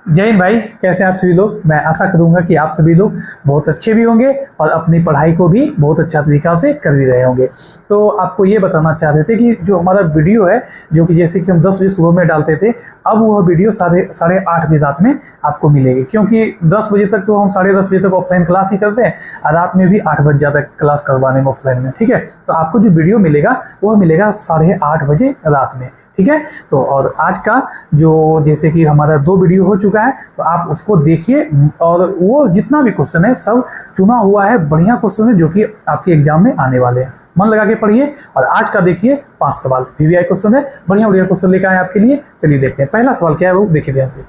जय हिंद भाई, कैसे आप सभी लोग। मैं आशा करूंगा कि आप सभी लोग बहुत अच्छे भी होंगे और अपनी पढ़ाई को भी बहुत अच्छा तरीका से कर भी रहे होंगे। तो आपको ये बताना चाह रहे थे कि जो हमारा वीडियो है, जो कि जैसे कि हम 10 बजे सुबह में डालते थे, अब वह वीडियो साढ़े 8 बजे रात में आपको मिलेगी। क्योंकि 10 बजे तक तो हम 10:30 बजे तक ऑफलाइन क्लास ही करते हैं और रात में भी 8 बजे ज़्यादा क्लास करवाने में ऑफलाइन में, ठीक है। तो आपको जो वीडियो मिलेगा वह मिलेगा 8:30 बजे रात में, ठीक है। तो और आज का जो जैसे कि हमारा 2 वीडियो हो चुका है, तो आप उसको देखिए और वो जितना भी क्वेश्चन है सब चुना हुआ है, बढ़िया क्वेश्चन है जो कि आपके एग्जाम में आने वाले हैं। मन लगा के पढ़िए और आज का देखिए 5 सवाल VVI क्वेश्चन है, बढ़िया बढ़िया क्वेश्चन लेकर आए आपके लिए। चलिए देखते हैं पहला सवाल क्या है, वो देखिए ध्यान से।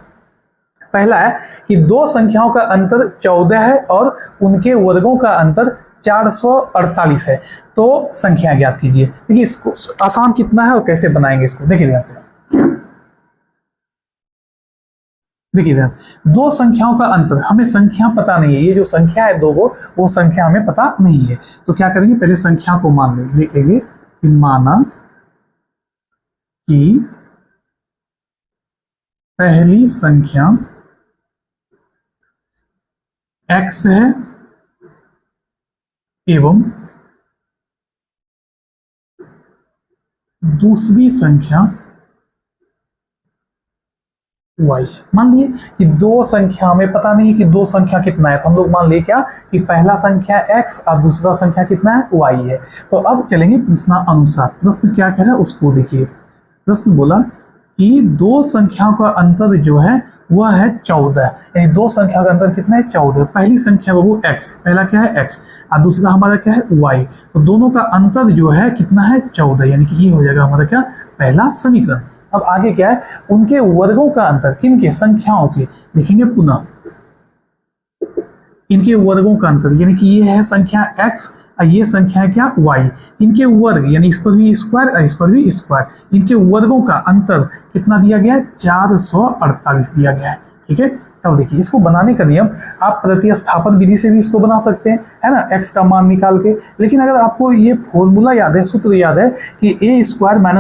पहला है कि 2 संख्याओं का अंतर 14 है और उनके वर्गों का अंतर 448 है, तो संख्या ज्ञात कीजिए। देखिए इसको आसान कितना है और कैसे बनाएंगे इसको, देखिए ध्यान से। देखिए ध्यान से, 2 संख्याओं का अंतर, हमें संख्या पता नहीं है, ये जो संख्या है 2 वो संख्या हमें पता नहीं है। तो क्या करेंगे, पहले संख्या को मान लेंगे। लिखेंगे कि माना कि पहली संख्या x है एवं दूसरी संख्या y। मान लिए कि 2 संख्या में पता नहीं कि 2 संख्या कितना है, तो हम लोग मान लिए क्या कि पहला संख्या x और दूसरा संख्या कितना है y है। तो अब चलेंगे प्रश्नानुसार। प्रश्न क्या कह रहा है उसको देखिए। प्रश्न बोला कि 2 संख्याओं का अंतर जो है वह है 14, यानी 2 संख्या का अंतर कितना है 14। पहली संख्या वो x, पहला क्या है x और दूसरा हमारा क्या है y। तो दोनों का अंतर जो है कितना है 14, यानी कि ये हो जाएगा हमारा क्या पहला समीकरण। अब आगे क्या है, उनके वर्गों का अंतर, किनके, संख्याओं के। देखेंगे पुनः इनके वर्गों का अंतर, यानी कि ये है संख्या x और ये संख्या है क्या y। इनके वर्ग यानी इस पर भी स्क्वायर और इस पर भी स्क्वायर, इनके वर्गों का अंतर कितना दिया गया है 448 दिया गया है, ठीक है। अब देखिए इसको बनाने का नियम, आप प्रतिस्थापन विधि से भी इसको बना सकते हैं, है ना, x का मान निकाल के। लेकिन अगर आपको ये फॉर्मूला याद है, सूत्र याद है कि a² -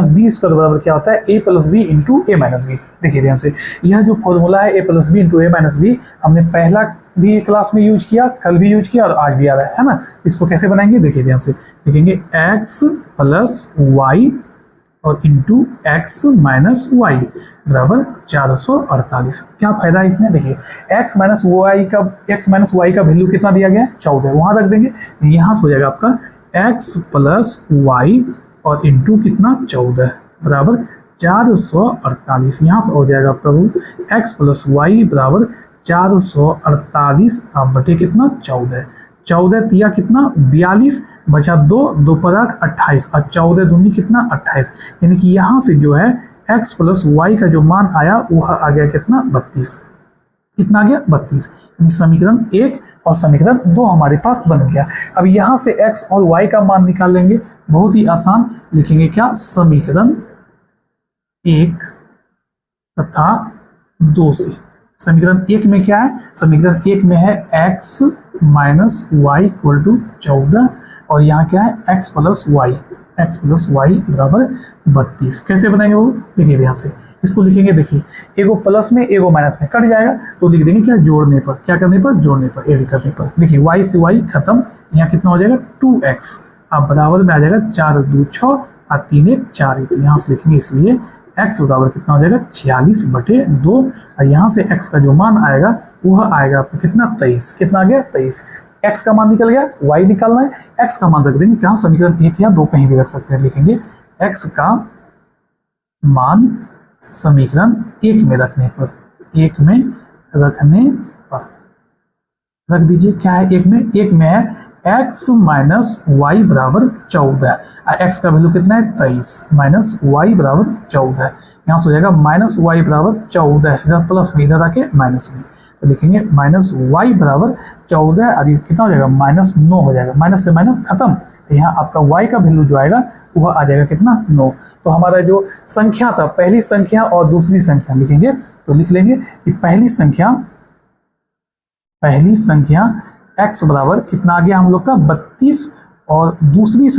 b² बराबर क्या होता है, a + b × a - b। देखिए ध्यान से, यह जो फॉर्मूला है a + b × a - b हमने पहला भी क्लास में यूज किया, कल भी यूज किया और आज भी आ रहा है ना। इसको कैसे बनाएंगे, देखिए ध्यान से। लिखेंगे x + y और इंटू x - y बराबर 448। क्या फायदा है इसमें, देखिए x - y का वैल्यू कितना दिया गया है 14, वहां रख देंगे। यहाँ से हो जाएगा आपका x + y और इंटू कितना 14 बराबर 448। यहाँ से हो जाएगा आपका x + y बराबर 448 अब बटे कितना 14। 14 तिया कितना 42, बचा 2, 2 पर 8 28 और 14 दूनी कितना 28, यानी कि यहाँ से जो है x + y का जो मान आया वह आ गया कितना 32। कितना आ गया 32, यानी समीकरण 1 और समीकरण 2 हमारे पास बन गया। अब यहाँ से x और y का मान निकाल लेंगे, बहुत ही आसान। लिखेंगे क्या, समीकरण 1 तथा 2 से। समीकरण 1 में क्या है, समीकरण 1 में है x - y = 14 और यहाँ क्या है x + y बराबर 32। कैसे बनाएंगे वो, देखिए ध्यान से। इसको लिखेंगे, देखिए एगो प्लस में एगो माइनस में कट जाएगा, तो लिख देंगे क्या, जोड़ने पर, क्या करने पर, जोड़ने पर, ऐड करने पर। देखिए y से y खत्म, यहाँ कितना हो जाएगा 2x, अब बराबर में आ जाएगा 4 × 2 = 6 और 3 × 1 = 4। तो यहाँ से लिखेंगे, इसलिए x बराबर कितना हो जाएगा 46/2 और यहाँ से x का जो मान आएगा वह आएगा आपको कितना 23। कितना आ गया 23। x का मान निकल गया, y निकालना है, x का मान रख देंगे कहाँ, समीकरण 1 या 2 कहीं भी रख सकते हैं। लिखेंगे x का मान समीकरण 1 में रखने पर, 1 में रखने पर रख दीजिए। क्या है 1 में, 1 में है x - y बराबर 14, x का वैल्यू कितना है 23 - y बराबर 14। यहाँ से हो जाएगा -y बराबर 14, इधर प्लस में, इधर आके माइनस में, तो लिखेंगे -y बराबर 14 और कितना हो जाएगा -9 हो जाएगा, माइनस से माइनस खत्म। यहाँ आपका y का वैल्यू जो आएगा वह आ जाएगा कितना 9। तो हमारा जो संख्या था, पहली संख्या और दूसरी संख्या लिखेंगे, तो लिख लेंगे कि पहली x बराबर कितना आ गया हम लोग का 32 और दूसरी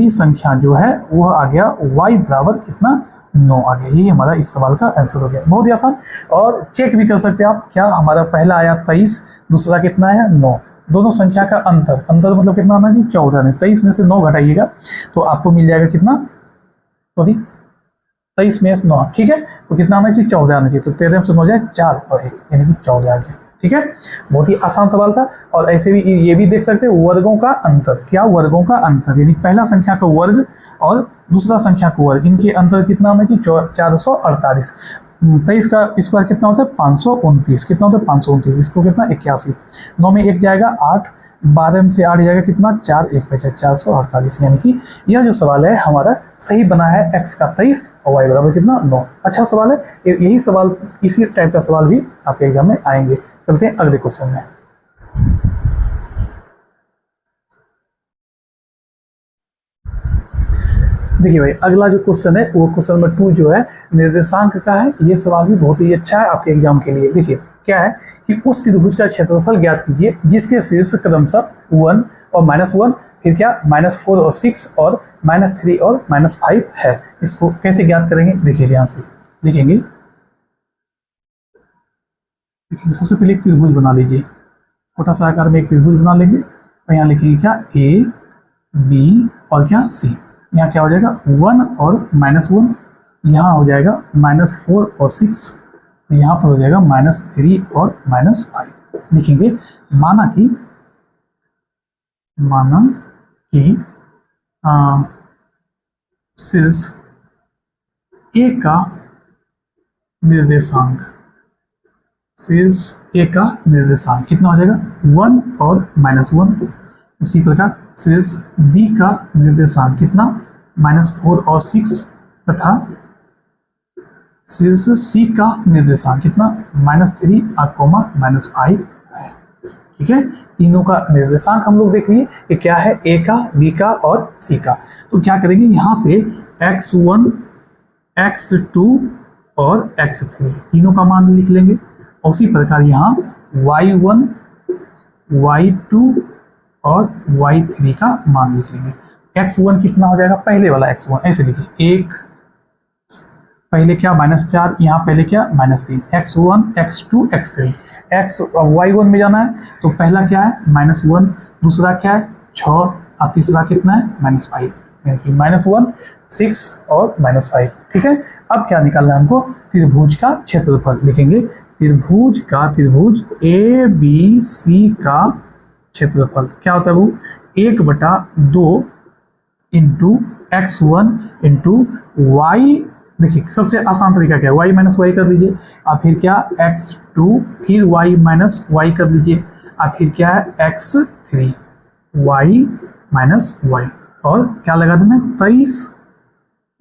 संख्या जो है वह आ गया y बराबर कितना 9 आ गया। यही हमारा इस सवाल का आंसर हो गया, बहुत ही आसान। और चेक भी कर सकते हैं आप, क्या हमारा पहला आया 23, दूसरा कितना आया 9, दोनों संख्या का अंतर, अंतर मतलब कितना आना चाहिए 14 नहीं, 23 में से 9 घटाइएगा तो आपको मिल जाएगा कितना, सॉरी 23 में से 9, ठीक है, तो कितना आना चाहिए 14 आना चाहिए, तो 13 में से 9 जाए 4 और 1 यानी कि 14 आ गया, ठीक है। बहुत ही आसान सवाल था। और ऐसे भी ये भी देख सकते हैं वर्गों का अंतर, क्या वर्गों का अंतर, यानी पहला संख्या का वर्ग और दूसरा संख्या का वर्ग, इनके अंतर कितना होना चाहिए 448। 23 का स्क्वायर कितना होता है 529, कितना होता है 529, इसको कितना 81, 9 में 1 जाएगा 8, 12 में से 8 जाएगा कितना 4, 1 बचा 448, यानी कि यह जो सवाल है हमारा सही बना है, x का 23 और y बराबर कितना 9। अच्छा सवाल है, यही सवाल इसी टाइप का सवाल भी आपके एग्जाम में आएंगे। चलते हैं अगले क्वेश्चन में। देखिए भाई, अगला जो क्वेश्चन है वो क्वेश्चन नंबर 2 जो है निर्देशांक का है। ये सवाल भी बहुत ही अच्छा है आपके एग्जाम के लिए। देखिए क्या है कि उस त्रिभुज का क्षेत्रफल ज्ञात कीजिए जिसके शीर्ष क्रमशः 1 और -1, फिर क्या -4 और 6 और -3 और -5 है। इसको कैसे ज्ञात करेंगे, देखिए ध्यान से लिखेंगे। सबसे पहले एक त्रिभुज बना लीजिए, छोटा सा आकार में एक त्रिभुज बना लेंगे और यहाँ लिखेंगे क्या A, B और क्या C। यहाँ क्या हो जाएगा 1 और -1, यहाँ हो जाएगा -4 और 6, यहाँ पर हो जाएगा -3 और -5। लिखेंगे माना कि शीर्ष A का निर्देशांक, शीर्ष A का निर्देशांक कितना हो जाएगा 1 और -1। इसी प्रकार शीर्ष B का निर्देशांक कितना -4 और 6 तथा शीर्ष C का निर्देशांक कितना -3 और -5 है। ठीक है, तीनों का निर्देशांक हम लोग देख लिए कि क्या है, A का, B का और C का। तो क्या करेंगे यहाँ से x1, x2 और x3 तीनों का मान लिख लेंगे। उसी प्रकार यहाँ y1, y2 और y3 का मान लिख लेंगे। x1 कितना हो जाएगा, पहले वाला x1 ऐसे लिखिए, एक पहले क्या -4, यहाँ पहले क्या -3, x1, x2, x3, y1 में जाना है तो पहला क्या है -1, दूसरा क्या है 6 और तीसरा कितना है -5, यानी कि -1, 6 और -5। ठीक है, अब क्या निकालना है हमको, त्रिभुज का क्षेत्रफल लिखेंगे। त्रिभुज ए बी सी का क्षेत्रफल क्या होता है वो 1/2 इंटू x1 इंटू y। देखिए सबसे आसान तरीका क्या है, y माइनस वाई कर लीजिए, और फिर क्या x2, फिर y माइनस वाई कर लीजिए, और फिर क्या है x3, y माइनस वाई, और क्या लगा देना 23,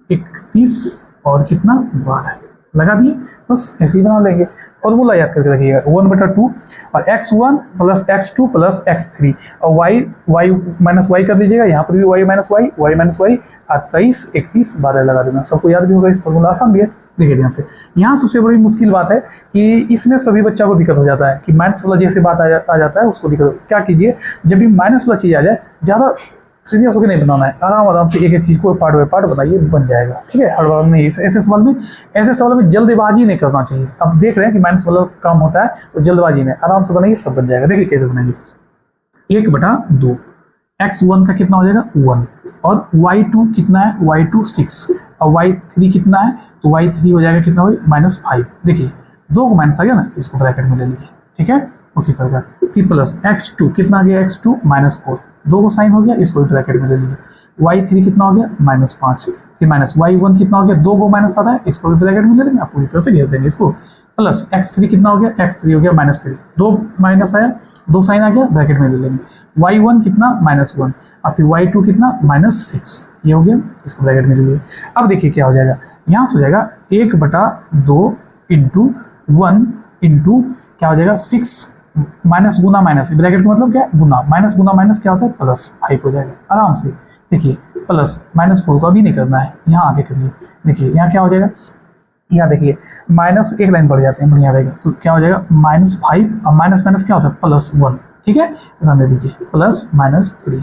31 और कितना 12 लगा दिए। बस ऐसे ही बना लेंगे। फॉर्मूला याद करके रखिएगा 1/2 और x1 plus x2 plus x3 और y माइनस वाई कर दीजिएगा, यहाँ पर भी y माइनस वाई और 23, 31, 12 लगा देना। सबको याद भी होगा, इस फॉर्मूला आसान भी है। देखिए ध्यान से, यहाँ सबसे बड़ी मुश्किल बात है कि इसमें सभी बच्चा को दिक्कत हो जाता है कि माइनस वाला जैसे बात आ जाता है उसको दिक्कत। क्या कीजिए, जब भी माइनस वाला चीज़ आ जाए ज़्यादा सीरियस होकर नहीं बनाना है, आराम से एक एक चीज़ को पार्ट बाय पार्ट बनाइए, बन जाएगा। ठीक है, हर बार नहीं, ऐसे सवाल में जल्दबाजी नहीं करना चाहिए। अब देख रहे हैं कि माइनस वाला काम होता है तो जल्दबाजी में आराम से बनाइए, सब बन जाएगा। देखिए कैसे बनाएंगे, 1/2 x1 का कितना हो जाएगा 1 और y2 कितना है y2 6 और y3 कितना है तो y3 हो जाएगा कितना हो -5। देखिए 2 को माइनस आ गया ना, इसको ब्रैकेट में ले लीजिए। ठीक है, उसी प्रकार फिर प्लस x2 कितना आ गया x2 -4, 2 को साइन हो गया, इसको भी ब्रैकेट में ले लीजिए। y3 कितना हो गया -5, फिर माइनस y1 कितना हो गया, 2 को माइनस आता है, इसको भी ब्रैकेट में ले लेंगे, आप पूरी तरह से घेर देंगे इसको। प्लस x3 कितना हो गया, x3 हो गया -3, 2 माइनस आया, 2 साइन आ गया, ब्रैकेट में ले लेंगे। y1 कितना -1 और फिर y2 कितना -6, ये हो गया, इसको ब्रैकेट में ले लिए। अब देखिए क्या हो जाएगा, यहाँ से हो जाएगा 1/2 इंटू 1 इंटू क्या हो जाएगा 6 माइनस गुना माइनस, ब्रैकेट का मतलब क्या गुना, माइनस गुना माइनस क्या होता है +5 हो जाएगा आराम से। देखिए प्लस -4 को अभी नहीं करना है, यहाँ आगे करिए। देखिए यहाँ क्या हो जाएगा, यहाँ देखिए माइनस एक लाइन बढ़ जाते हैं, बढ़िया रहेगा। तो क्या हो जाएगा -5 और माइनस माइनस क्या होता है +1। ठीक है, ध्यान दे दीजिए, +-3।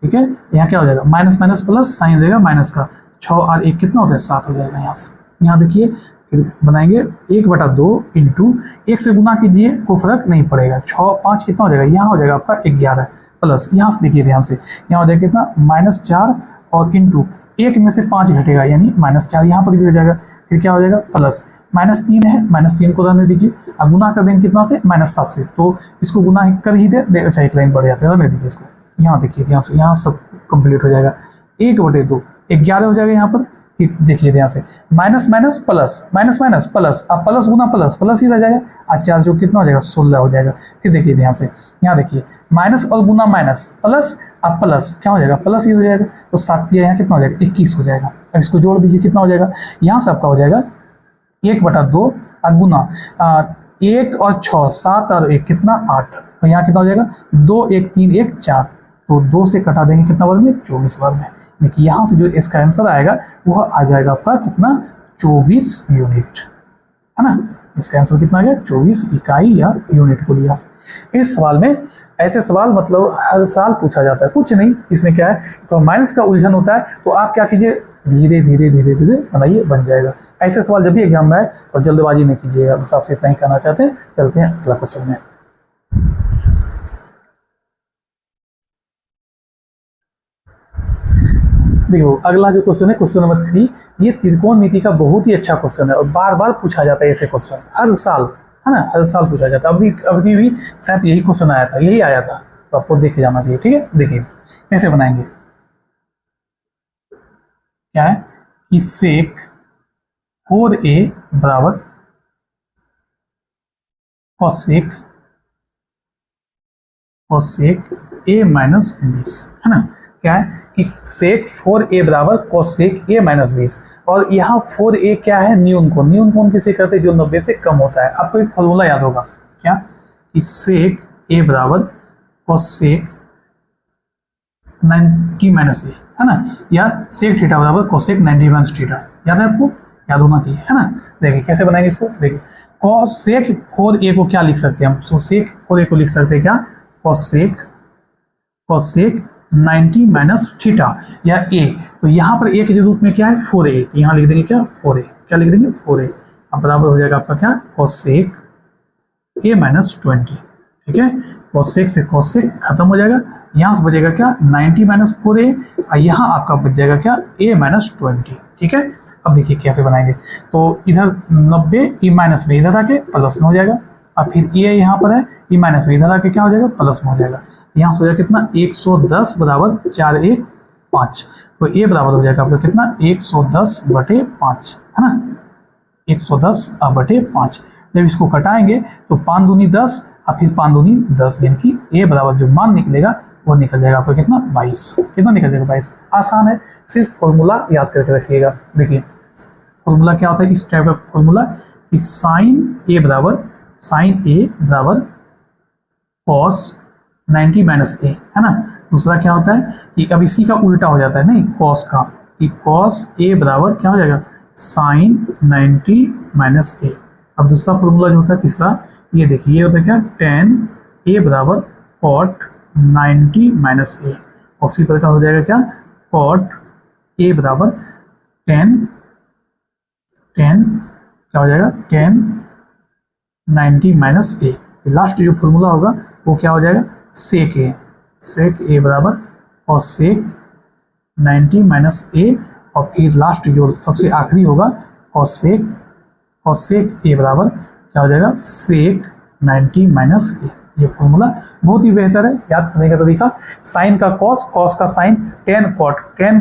ठीक है, यहाँ क्या हो जाएगा माइनस माइनस प्लस, साइन देगा माइनस का, 6 और 1 कितना होता है 7 हो जाएगा यहाँ से। यहाँ देखिए फिर बनाएंगे 1/2 इंटू 1 से गुना कीजिए, कोई फर्क नहीं पड़ेगा। 6 5 कितना हो जाएगा, यहाँ हो जाएगा आपका 11 प्लस, यहाँ से देखिए ध्यान से, यहाँ हो जाएगा कितना -4 और इंटू 1 में से 5 घटेगा यानी -4, यहाँ पर भी हो जाएगा। फिर क्या हो जाएगा प्लस -3 है, -3 को रहने दीजिए। अब गुना कर देंगे कितना से, -7 से, तो इसको गुना कर ही दे। अच्छा एक लाइन बढ़ जाता है, रहने दीजिए इसको। यहाँ देखिए यहाँ से, यहाँ सब कंप्लीट हो जाएगा। 1/2 11 हो जाएगा यहाँ पर। फिर देखिए ध्यान से, minus minus plus, minus minus plus, अब प्लस गुना प्लस, प्लस ही रह जाएगा। और 4 जो कितना हो जाएगा 16 हो जाएगा। फिर देखिए ध्यान से, यहाँ देखिए माइनस और गुना माइनस प्लस, अब प्लस क्या हो जाएगा, प्लस ही हो जाएगा। तो 7 यहाँ कितना हो जाएगा 21 हो जाएगा। अब इसको जोड़ दीजिए, कितना हो जाएगा, यहाँ से आपका हो जाएगा 1/2 गुना 1 और 6 7 और 1 कितना 8, तो यहाँ कितना हो जाएगा 2 1 3 1 4, तो 2 से कटा देंगे कितना वर्ग में 24 वर्ग में। देखिए यहाँ से जो इसका आंसर आएगा वह आ जाएगा आपका कितना 24 यूनिट, है ना। इसका आंसर कितना आ गया 24 इकाई या यूनिट को लिया। इस सवाल में ऐसे सवाल मतलब हर साल पूछा जाता है, कुछ नहीं इसमें क्या है, तो माइनस का उलझन होता है, तो आप क्या कीजिए धीरे धीरे धीरे धीरे बनाइए, बन जाएगा। ऐसे सवाल जब भी एग्जाम में आए और जल्दबाजी नहीं कीजिएगा। बस आपसे इतना ही कहना चाहते हैं। चलते हैं अगला क्वेश्चन में। देखो अगला जो क्वेश्चन है क्वेश्चन नंबर 3, ये त्रिकोणमिति का बहुत ही अच्छा क्वेश्चन है और बार बार पूछा जाता है ऐसे क्वेश्चन हर साल, है ना, हर साल पूछा जाता है। अभी भी शायद यही क्वेश्चन आया था, यही आया था, तो आपको देख के जाना चाहिए। ठीक है, देखिए कैसे बनाएंगे। क्या है कि सेक 4a बराबर कॉसेक a माइनस 20, है ना। क्या है कि सेक 4a बराबर कॉसेक a माइनस 20, और यहाँ 4a क्या है, न्यून कोण किसे कहते हैं, जो 90 से कम होता है। आपको एक फॉर्मूला याद होगा क्या, कि सेक a बराबर कॉसेक 90 माइनस a, है ना, या सेक थीटा बराबर कॉसेक 90 माइनस थीटा। याद है आपको, याद होना चाहिए, है ना। देखिए कैसे बनाएंगे इसको। देखिए कॉसेक 4a को क्या लिख सकते हैं हम, सो सेक 4a को लिख सकते हैं क्या, कॉसेक 90 माइनस थीटा या a, तो यहाँ पर a के रूप में क्या है 4a, तो यहाँ लिख देंगे क्या 4a, क्या लिख देंगे 4a। अब बराबर हो जाएगा आपका क्या कॉसेक a माइनस 20। ठीक है, कॉसेक से कॉसेक खत्म हो जाएगा, यहाँ से बचेगा क्या 90 माइनस 4a, और यहाँ आपका बच जाएगा क्या a माइनस 20। ठीक है, अब देखिए कैसे बनाएंगे। तो इधर 90 e माइनस में इधर आके प्लस में हो जाएगा, अब फिर a यहाँ पर है, e माइनस में इधर आके क्या हो जाएगा प्लस में हो जाएगा। यहाँ से हो जाएगा कितना 110 बराबर 4 1 5, तो a बराबर हो जाएगा आपका कितना 110/5, है ना, 110/5। जब इसको कटाएंगे तो 5 दूनी 10 और फिर 5 दूनी 10, यानी कि a बराबर जो मान निकलेगा वो निकल जाएगा आपका कितना 22, कितना निकल जाएगा 22। आसान है, सिर्फ फॉर्मूला याद करके रखिएगा। देखिए फॉर्मूला क्या होता है इस टाइप का फॉर्मूला, कि साइन a बराबर कॉस 90 माइनस a, है ना। दूसरा क्या होता है कि अब इसी का उल्टा हो जाता है, नहीं कॉस का, कि कॉस a बराबर क्या हो जाएगा साइन 90 माइनस a। अब दूसरा फॉर्मूला जो होता है तीसरा, ये देखिए ये होता है क्या tan a बराबर कॉट 90 माइनस a, और उसी प्रकार हो जाएगा क्या कॉट a बराबर tan क्या हो जाएगा tan 90 माइनस a। लास्ट जो फॉर्मूला होगा वो क्या हो जाएगा सेक a बराबर और सेक 90 माइनस a, और फिर लास्ट जो सबसे आखिरी होगा और सेक a बराबर क्या हो जाएगा सेक 90 माइनस a। ये फॉर्मूला बहुत ही बेहतर है, याद करने का तरीका, साइन का कॉस, कॉस का साइन, टेन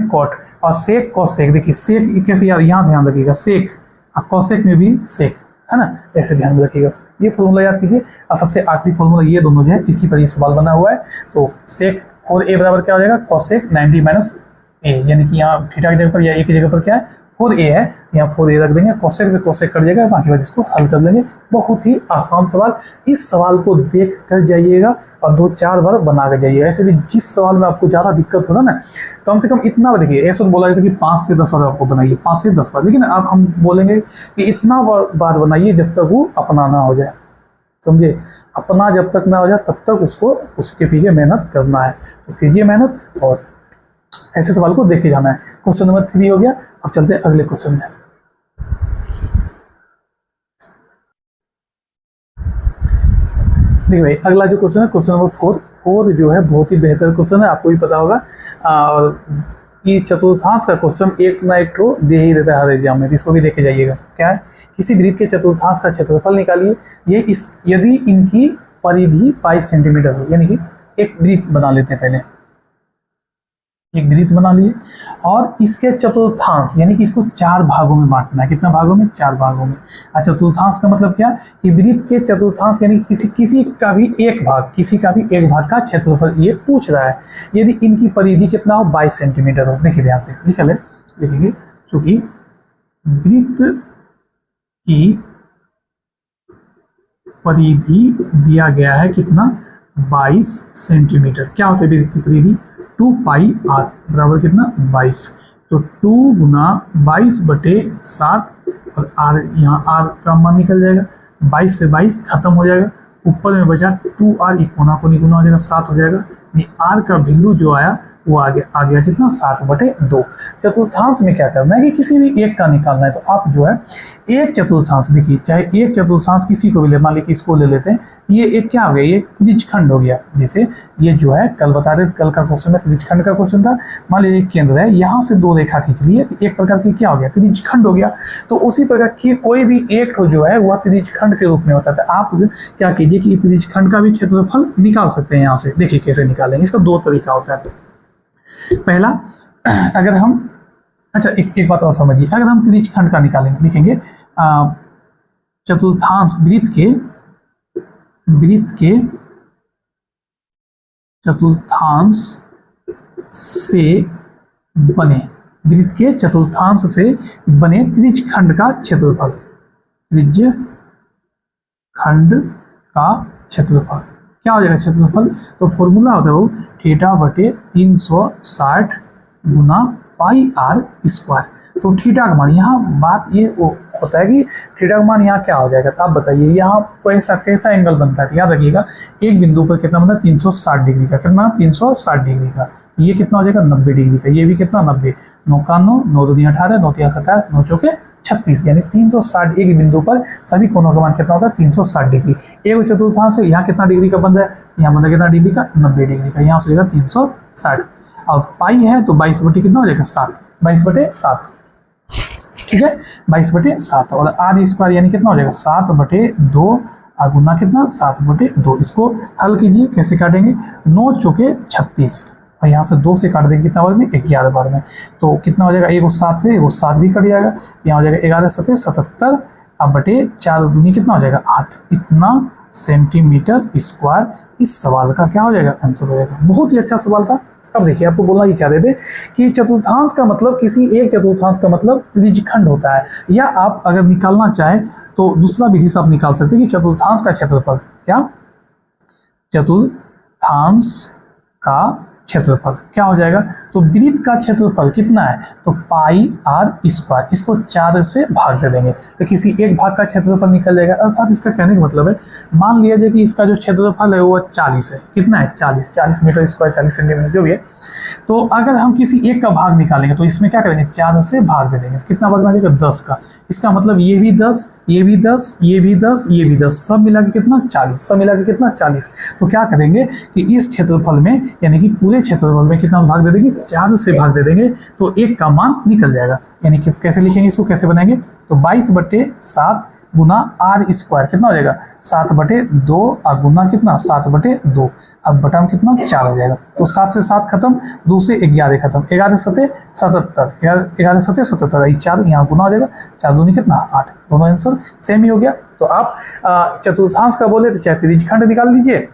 कॉट और सेक कॉस सेक। देखिए सेक कैसे यार, यहाँ ध्यान रखिएगा सेक और कॉसेक में भी सेक, है ना, ऐसे ध्यान में रखिएगा। ये फॉर्मूला याद कीजिए, और सबसे आखिरी फॉर्मूला ये दोनों जो है इसी पर ये सवाल बना हुआ है। तो सेक 4a बराबर क्या हो जाएगा कॉसेक 90 माइनस a, यानी कि यहाँ थीटा की जगह पर या a की जगह पर क्या है 4a है, यहाँ 4a रख देंगे, कॉसेक से कॉसेक कट जाएगा, बाकी बात इसको हल कर लेंगे। बहुत ही आसान सवाल, इस सवाल को देख कर जाइएगा और 2-4 बार बना कर जाइएगा। ऐसे भी जिस सवाल में आपको ज़्यादा दिक्कत होगा ना, कम से कम इतना देखिए, ऐसा तो बोला जाता है कि 5 से 10 बार आपको बनाइए, 5 से 10 बार, लेकिन अब हम बोलेंगे कि इतना बार बनाइए जब तक वो अपना ना हो जाए, समझे, अपना जब तक ना हो जाए तब तक उसके पीछे मेहनत करना है। तो कीजिए मेहनत और ऐसे सवाल को देख के जाना है। क्वेश्चन नंबर 3 हो गया, अब चलते हैं अगले क्वेश्चन में। देखिए भाई अगला जो क्वेश्चन है क्वेश्चन नंबर 4 जो है बहुत ही बेहतर क्वेश्चन है, आपको भी पता होगा। और ये चतुर्थांश का क्वेश्चन एक ना एक तो दे ही देता है हर एग्जाम में, तो इसको भी देखे जाइएगा। क्या है, किसी वृत्त के चतुर्थांश का क्षेत्रफल निकालिए। ये इस यदि इनकी परिधि 22 सेंटीमीटर हो, यानी कि एक वृत्त बना लेते हैं, पहले एक वृत्त बना लिए और इसके चतुर्थांश यानी कि इसको 4 भागों में बांटना है। कितना भागों में? 4 भागों में। और चतुर्थांश का मतलब क्या कि वृत्त के चतुर्थांश यानी किसी का भी एक भाग का क्षेत्रफल ये पूछ रहा है। यदि इनकी परिधि कितना हो? 22 सेंटीमीटर हो। देखिए ध्यान से लिख ले, देखेंगे चूंकि वृत्त की परिधि दिया गया है कितना? 22 सेंटीमीटर। क्या होता है वृत्त की परिधि? 2 पाई आर बराबर कितना? 22। तो 2 गुना 22/7 और आर, यहाँ आर का मान निकल जाएगा। 22 से 22 खत्म हो जाएगा, ऊपर में बचा 2r, एक कोना को निगुना हो जाएगा, 7 हो जाएगा। आर का वैल्यू जो आया वो आ गया कितना? 7/2। चतुर्थांश में क्या करना है कि किसी भी एक का निकालना है, तो आप जो है एक चतुर्थांश देखिए, चाहे एक चतुर्थांश किसी को भी ले, मान लीजिए इसको ले लेते हैं, ये एक क्या हो गया? ये त्रिज्यखंड हो गया। जैसे ये जो है कल बता रहे थे, कल का क्वेश्चन में त्रिज्यखंड का क्वेश्चन था। मान लीजिए केंद्र है, यहाँ से 2 रेखा खींच लिए, एक प्रकार की क्या हो गया? त्रिज्यखंड हो गया। तो उसी प्रकार की कोई भी एक जो है वह त्रिज्यखंड के रूप में होता है। आप क्या कीजिए कि त्रिज्यखंड का भी क्षेत्रफल निकाल सकते हैं। यहाँ से देखिए कैसे निकालेंगे, इसका 2 तरीका होता है। पहला, अगर हम अच्छा एक बात और समझिए, अगर हम त्रिज्यखंड का निकालेंगे, लिखेंगे चतुर्थांश वृत्त के चतुर्थांश से बने त्रिज्यखंड का क्षेत्रफल, क्या हो जाएगा क्षेत्रफल? तो फॉर्मूला होता है वो θ/360 गुना पाई आर स्क्वायर। तो थीटा का मान, यहाँ बात ये होता है कि थीटा का मान यहाँ क्या हो जाएगा? तो आप बताइए यहाँ कैसा एंगल बनता है? याद रखिएगा एक बिंदु पर कितना बनता है? 360 डिग्री का। कितना? 360 डिग्री का। ये कितना हो जाएगा? 90 डिग्री का। ये भी कितना? 90। 9 का 9, 9 2 18, 9 3 27, 9 चौके 36, यानी 360। एक बिंदु पर सभी कोनों का मान कितना होता है? 360 डिग्री। एक चतुर्थांश है, यहाँ कितना डिग्री का बन रहा है? यहाँ बन रहा है कितना डिग्री का? 90 डिग्री का। यहाँ से हो जाएगा 360। और पाई है तो 22 कितना हो जाएगा? 7। 22/7, ठीक है, 22/7। और आर स्क्वायर यानी कितना हो जाएगा? 7/2 गुना कितना? 7/2। इसको हल कीजिए, कैसे काटेंगे? 9 चौके 36 और यहाँ से 2 से काट देंगे कितना बार में? 11 बार में। तो कितना हो जाएगा? एगो 7 से एगो 7 भी कट जाएगा, यहाँ हो जाएगा 11 7 77 बटे 4 दूनी कितना हो जाएगा? 8। इतना सेंटीमीटर स्क्वायर इस सवाल का क्या हो जाएगा? आंसर हो जाएगा। बहुत ही अच्छा सवाल था। अब देखिए आपको बोलना ही चाह रहे थे कि चतुर्थांश का मतलब, किसी एक चतुर्थांश का मतलब त्रिज्यखंड होता है। या आप अगर निकालना चाहें तो दूसरा विधि से आप निकाल सकते हैं कि चतुर्थांश का क्षेत्रफल, क्या? चतुर्थांश का क्षेत्रफल क्या हो जाएगा? तो वृत्त का क्षेत्रफल कितना है? तो पाई आर स्क्वायर। इसको 4 से भाग दे देंगे तो किसी एक भाग का क्षेत्रफल निकल जाएगा। अर्थात इसका कहने का मतलब है, मान लिया जाए कि इसका जो क्षेत्रफल है वो 40 है। कितना है? 40 मीटर स्क्वायर, 40 सेंटीमीटर जो भी है। तो अगर हम किसी एक का भाग निकालेंगे तो इसमें क्या करेंगे? 4 से भाग दे देंगे। कितना भाग बन जाएगा? 10 का। इसका मतलब ये भी 10, ये भी 10, ये भी 10, ये भी 10, सब मिला के कितना? 40। सब मिला के कितना? 40। तो क्या करेंगे कि इस क्षेत्रफल में, यानी कि पूरे क्षेत्रफल में कितना भाग दे देंगे? 4 से भाग दे देंगे, तो एक का मान निकल जाएगा। यानी कि कैसे लिखेंगे इसको, कैसे बनाएंगे? तो 22/7 गुना आर स्क्वायर कितना हो जाएगा? 7/2 और गुना कितना? 7/2। अब बटा में कितना? 4 हो जाएगा। तो 7 से 7 खत्म, 2 से 11 खत्म, 11 7 77, 11 7 77, 4 यहाँ गुना हो जाएगा, 4 दूनी कितना? 8। दोनों आंसर सेम ही हो गया। तो आप चतुर्थांश का बोले तो चाहे त्रिज्यखंड निकाल लीजिए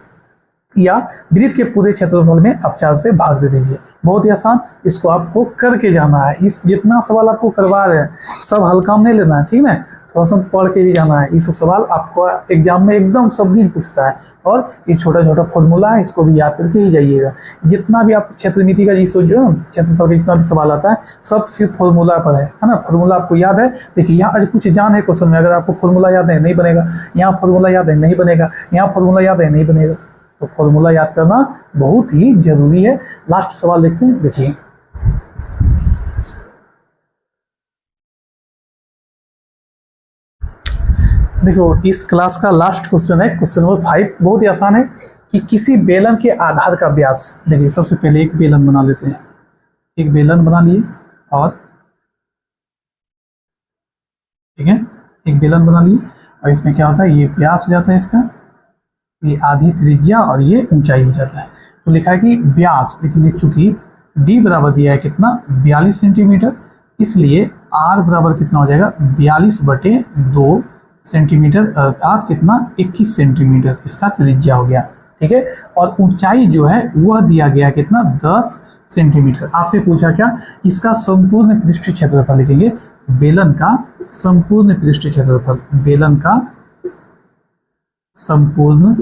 या वृत्त के पूरे क्षेत्रफल में आप 4 से भाग दे दीजिए। बहुत ही आसान, इसको आपको करके जाना है। इस जितना सवाल आपको करवा रहे हैं सब हल्का में नहीं लेना है, ठीक है? थोड़ा सा पढ़ के भी जाना है। ये सब सवाल आपको एग्जाम में एकदम सब दिन पूछता है। और ये छोटा छोटा फॉर्मूला है, इसको भी याद करके ही जाइएगा। जितना भी आप क्षेत्र नीति का जो क्षेत्रफल का जितना भी सवाल आता है सब सिर्फ फॉर्मूला पर है ना? फॉर्मूला आपको याद है। देखिए यहाँ आज कुछ जान है क्वेश्चन में, अगर आपको फॉर्मूला याद है नहीं बनेगा, यहाँ फॉर्मूला याद है नहीं बनेगा, यहाँ फॉर्मूला याद है नहीं बनेगा। तो फॉर्मूला याद करना बहुत ही जरूरी है। लास्ट सवाल देखते हैं, देखिए देखो इस क्लास का लास्ट क्वेश्चन है, क्वेश्चन नंबर 5, बहुत ही आसान है कि किसी बेलन के आधार का व्यास। देखिए सबसे पहले एक बेलन बना लेते हैं, एक बेलन बना लिए और ठीक है एक बेलन बना लिए और इसमें क्या होता है, ये व्यास हो जाता है इसका, ये आधी त्रिज्या और ये ऊंचाई हो जाता है। तो लिखा है कि व्यास, लेकिन चूंकि d बराबर दिया है कितना 42 सेंटीमीटर, इसलिए r बराबर कितना हो जाएगा 42/2 सेंटीमीटर, अर्थात कितना 21 सेंटीमीटर इसका त्रिज्या हो गया। ठीक है, और ऊंचाई जो है वह दिया गया कितना 10 सेंटीमीटर। आपसे पूछा क्या, इसका संपूर्ण पृष्ठ क्षेत्रफल लिखेंगे, बेलन का संपूर्ण पृष्ठ क्षेत्रफल, बेलन का संपूर्ण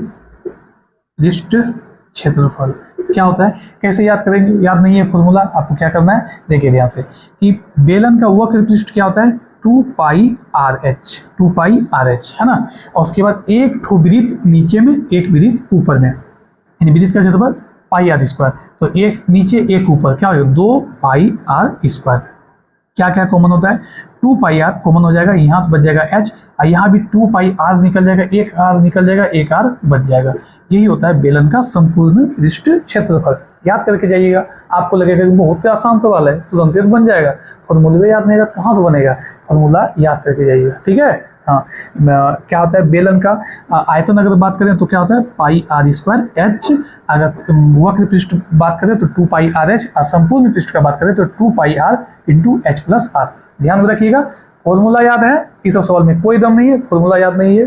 पृष्ठ क्षेत्रफल क्या होता है, कैसे याद करेंगे, याद नहीं है फॉर्मूला, आपको क्या करना है, देखिए ध्यान से कि बेलन का वक्र पृष्ठ क्या होता है 2πRh, 2πRh है ना, और उसके बाद एक ठो वृत्त नीचे में एक वृत्त ऊपर में, यानी वृत्त का क्षेत्रफल πr², तो एक नीचे एक ऊपर क्या हो जाएगा 2πr²। क्या क्या कॉमन होता है, 2πr कॉमन हो जाएगा, यहाँ से बच जाएगा h, और यहाँ भी 2πr निकल जाएगा, एक r निकल जाएगा, एक r बच जाएगा। यही होता है बेलन का संपूर्ण पृष्ठ क्षेत्रफल। याद करके जाइएगा, आपको लगेगा कि बहुत ही आसान सवाल है, तुरंत तो बन जाएगा, फॉर्मूला याद नहीं रहेगा कहाँ से बनेगा, फॉर्मूला याद करके जाइएगा। ठीक है, हाँ क्या होता है बेलन का आयतन अगर बात करें तो क्या होता है πr²h, अगर वक्र पृष्ठ बात करें तो 2πRh, और संपूर्ण पृष्ठ का बात करें तो 2πr × h+r। ध्यान में रखिएगा, फॉर्मूला याद है, इस सब सवाल में कोई दम नहीं है, फॉर्मूला याद नहीं है,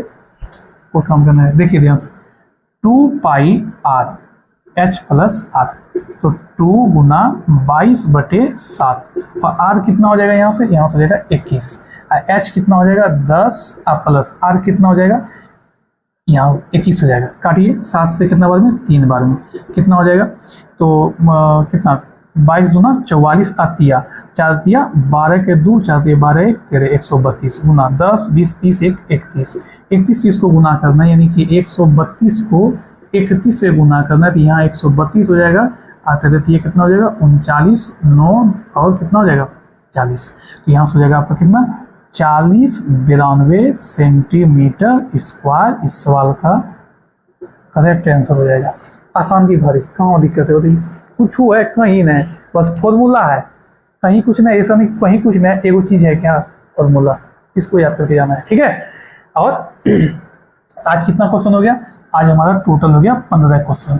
कोई काम करना है। देखिए ध्यान से 2πr h+r, तो 2 × 22/7, और r कितना हो जाएगा, यहाँ से हो जाएगा 21, h कितना हो जाएगा 10, प्लस r कितना हो जाएगा यहाँ 21 हो जाएगा, काटिए 7 से कितना बार में 3 बार में कितना हो जाएगा, तो कितना 22 दूना 44, 4 तिया 12 के 2, 4 तिया 12 1 13, 132 गुना 10 20 30 1 31, 31 को गुना करना है, यानी कि 132 को 31 से गुना करना है, तो यहाँ 132 हो जाएगा, आते रहती है कितना हो जाएगा 39 9 और कितना हो जाएगा 40, तो यहाँ से हो जाएगा आपका कितना 40-92 सेंटीमीटर स्क्वायर। इस सवाल का करेक्ट आंसर हो जाएगा। आसान की भारी, कहाँ दिक्कत है होती, कुछ है कहीं नहीं, बस फॉर्मूला है, कहीं कुछ नहीं, ऐसा नहीं कहीं कुछ नहीं, एगो चीज़ है क्या फॉर्मूला, इसको याद करके जाना है। ठीक है, और आज कितना क्वेश्चन हो गया, आज हमारा टोटल हो गया 15 क्वेश्चन।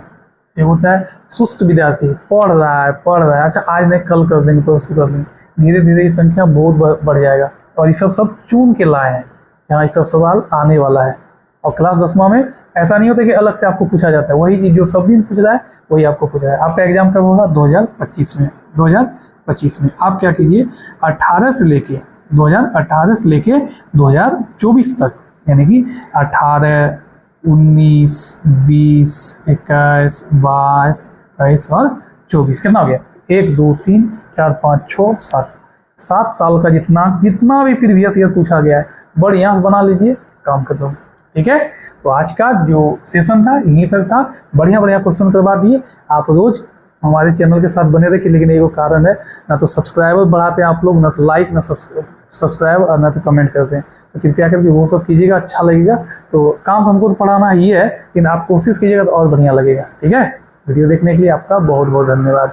एक होता है सुस्त विद्यार्थी पढ़ रहा है, अच्छा आज नहीं कल कर देंगे तो उसको कर देंगे, धीरे धीरे ये संख्या बहुत बढ़ जाएगा, और ये सब चुन के लाए हैं, यहाँ ये सब सवाल आने वाला है। और क्लास 10वां में ऐसा नहीं होता कि अलग से आपको पूछा जाता है, वही चीज़ जो सब दिन पूछ रहा है वही आपको पूछा है। आपका एग्जाम कब होगा 2025 में, 2025 में आप क्या कीजिए 2018 से लेके 2024 तक, यानी कि 18 19 20 21 22 23 और 24, कितना हो गया 1 2 3 4 5 6 7 साल का जितना भी प्रीवियस ईयर पूछा गया है बढ़िया से बना लीजिए, काम खत्म। ठीक है, तो आज का जो सेशन था यहीं तक था, बढ़िया क्वेश्चन करवा दिए। आप रोज हमारे चैनल के साथ बने रहिए, लेकिन एक कारण है, ना तो सब्सक्राइबर बढ़ाते हैं आप लोग, ना तो लाइक, ना सब्सक्राइब और ना तो कमेंट करते हैं, तो कृपया करके वो सब कीजिएगा, अच्छा लगेगा। तो काम हमको तो पढ़ाना ही है, लेकिन आप कोशिश कीजिएगा तो और बढ़िया लगेगा। ठीक है, वीडियो देखने के लिए आपका बहुत बहुत धन्यवाद।